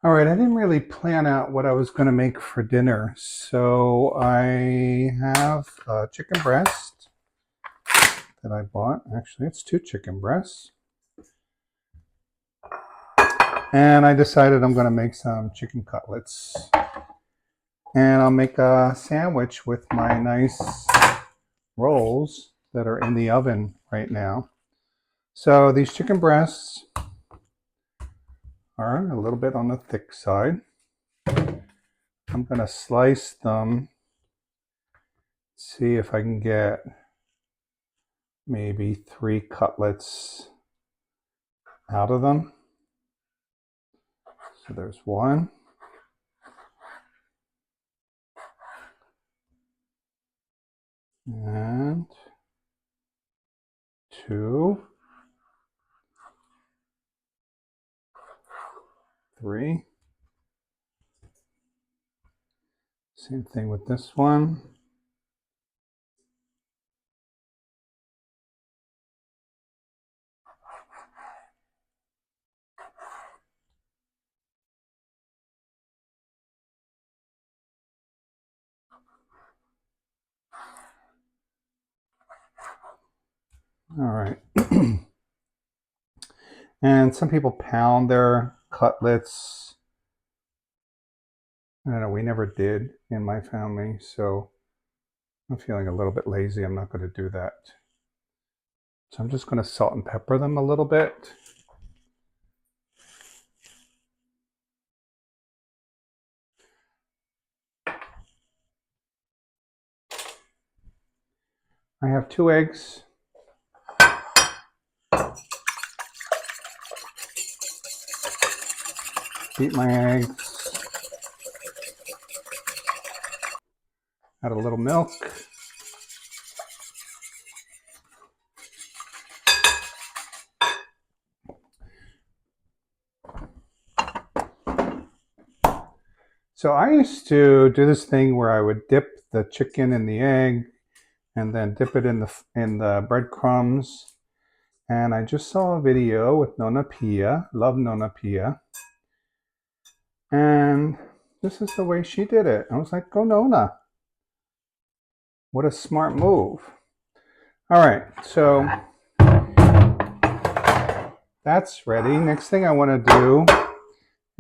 All right, I didn't really plan out what I was going to make for dinner. So I have a chicken breast that I bought. Actually, it's two chicken breasts. And I decided I'm going to make some chicken cutlets. And I'll make a sandwich with my nice rolls that are in the oven right now. So these chicken breasts are a little bit on the thick side. I'm going to slice them, see if I can get maybe 3 cutlets out of them. So there's 1. And 2. 3. Same thing with this one. All right. And some people pound their cutlets. I don't know, we never did in my family, so I'm feeling a little bit lazy. I'm not going to do that. So I'm just going to salt and pepper them a little bit. I have 2 eggs. Beat my eggs. Add a little milk. So I used to do this thing where I would dip the chicken in the egg and then dip it in the breadcrumbs. And I just saw a video with Nona Pia. Love Nona Pia. And this is the way she did it. I was like, go Nona. What a smart move. All right, so that's ready. Next thing I want to do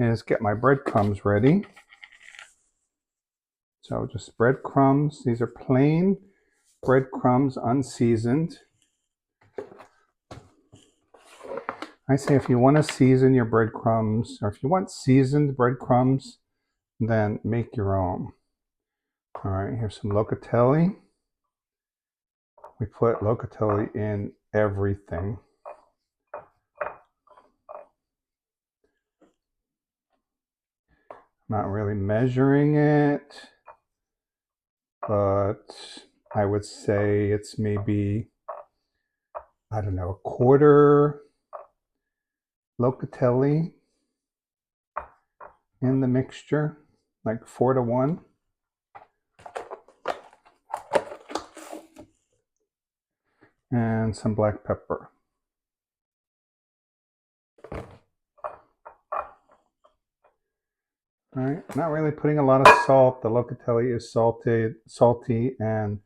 is get my breadcrumbs ready. So just breadcrumbs. These are plain breadcrumbs, unseasoned. I say if you want to season your breadcrumbs, or if you want seasoned breadcrumbs, then make your own. All right, here's some locatelli. We put locatelli in everything. Not really measuring it, but I would say it's maybe, I don't know, a quarter locatelli in the mixture, like 4 to 1. And some black pepper. All right, not really putting a lot of salt. The locatelli is salty, and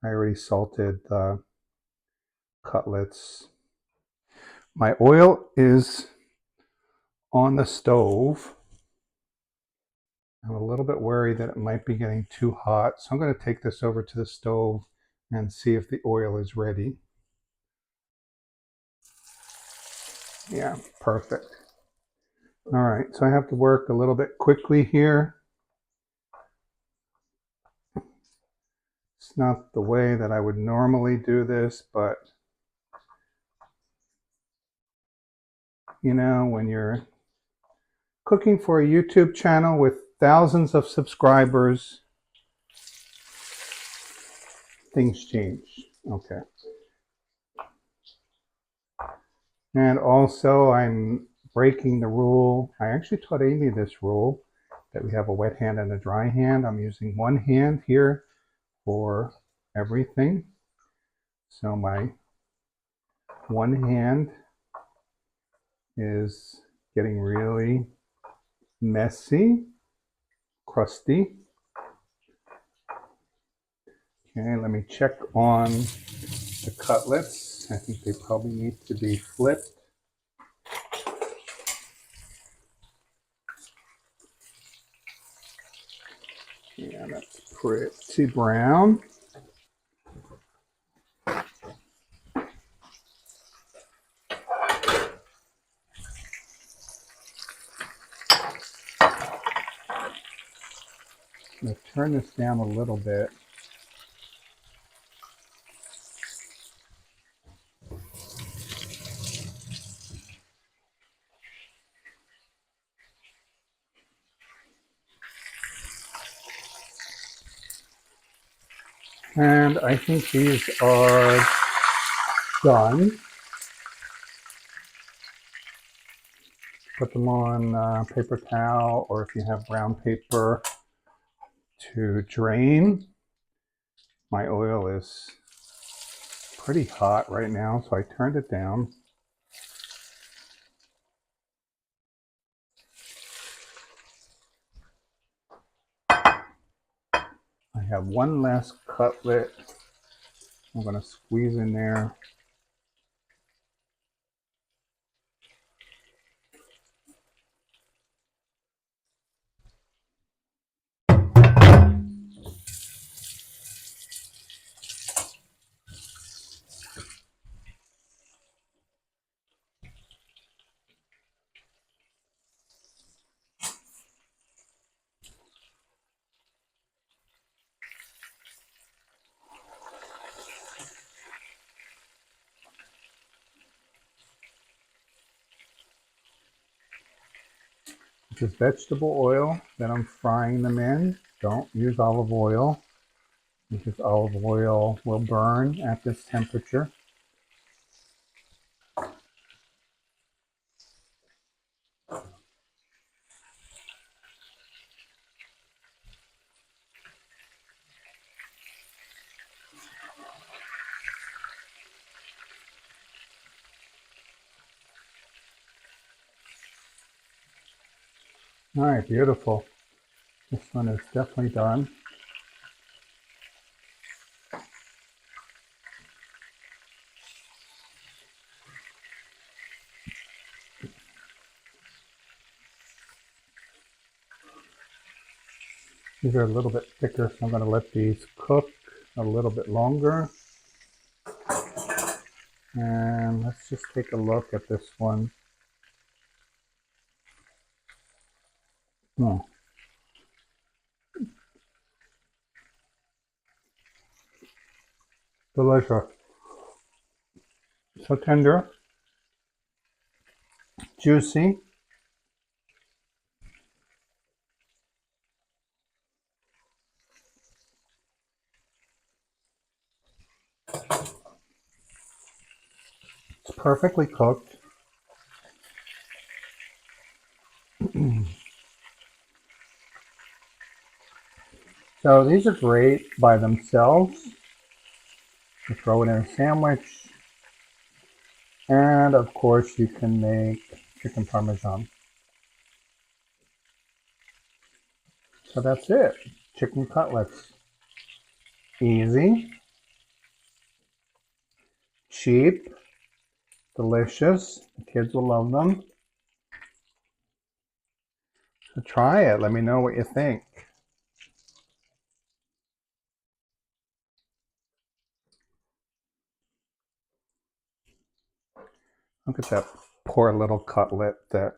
I already salted the cutlets. My oil is on the stove. I'm a little bit worried that it might be getting too hot, so I'm going to take this over to the stove and see if the oil is ready. Yeah, perfect. All right, so I have to work a little bit quickly here. It's not the way that I would normally do this, but you know, when you're cooking for a YouTube channel with thousands of subscribers, things change. Okay. And also, I'm breaking the rule. I actually taught Amy this rule that we have a wet hand and a dry hand. I'm using one hand here for everything. So my one hand is getting really messy, crusty. Okay, let me check on the cutlets. I think they probably need to be flipped. Yeah, that's pretty brown. I'm going to turn this down a little bit. And I think these are done. Put them on paper towel, or if you have brown paper, to drain. My oil is pretty hot right now, so I turned it down. I have one last cutlet I'm going to squeeze in there. This is vegetable oil that I'm frying them in. Don't use olive oil because olive oil will burn at this temperature. All right, beautiful. This one is definitely done. These are a little bit thicker, so I'm going to let these cook a little bit longer. And let's just take a look at this one. Delicious. So tender, juicy. It's perfectly cooked. So these are great by themselves. You throw it in a sandwich. And of course you can make chicken parmesan. So that's it. Chicken cutlets. Easy, cheap, delicious. The kids will love them. So try it. Let me know what you think. Look at that poor little cutlet that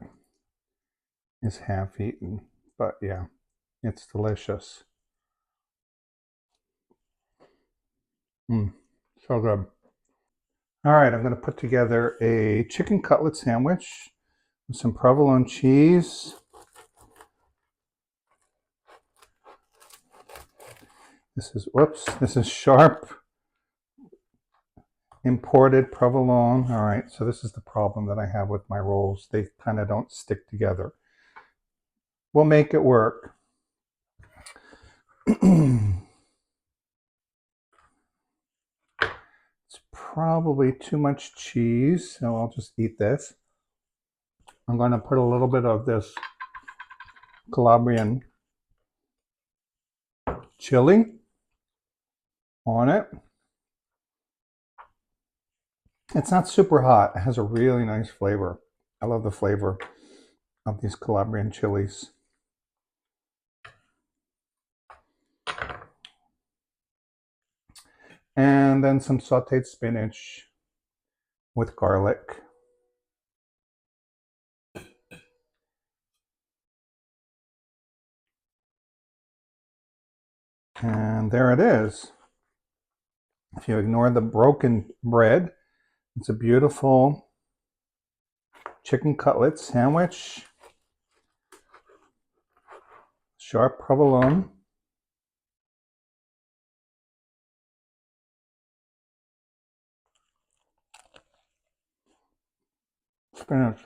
is half eaten. But yeah, it's delicious. So good. All right, I'm going to put together a chicken cutlet sandwich with some provolone cheese. This is sharp imported provolone. All right, so this is the problem that I have with my rolls. They kind of don't stick together. We'll make it work. It's probably too much cheese, so I'll just eat this. I'm going to put a little bit of this Calabrian chili on it. It's not super hot. It has a really nice flavor. I love the flavor of these Calabrian chilies. And then some sauteed spinach with garlic. And there it is. If you ignore the broken bread, it's a beautiful chicken cutlet sandwich. Sharp provolone. Spinach.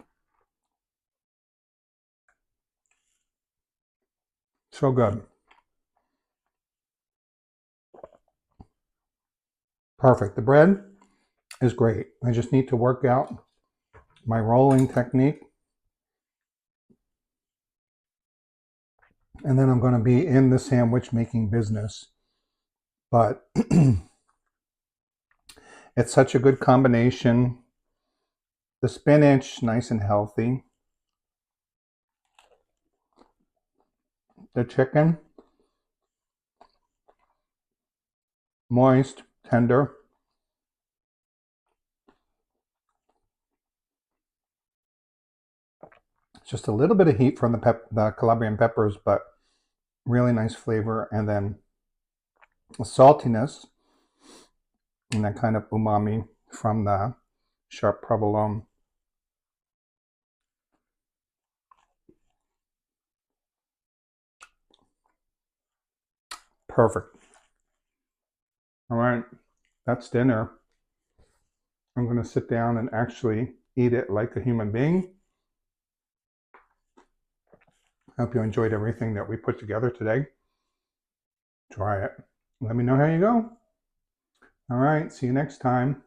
So good. Perfect. The bread is great. I just need to work out my rolling technique. And then I'm going to be in the sandwich making business. But it's such a good combination. The spinach, nice and healthy. The chicken, moist, tender. Just a little bit of heat from the Calabrian peppers, but really nice flavor. And then the saltiness and that kind of umami from the sharp provolone. Perfect. All right, that's dinner. I'm going to sit down and actually eat it like a human being. I hope you enjoyed everything that we put together today. Try it. Let me know how you go. All right, see you next time.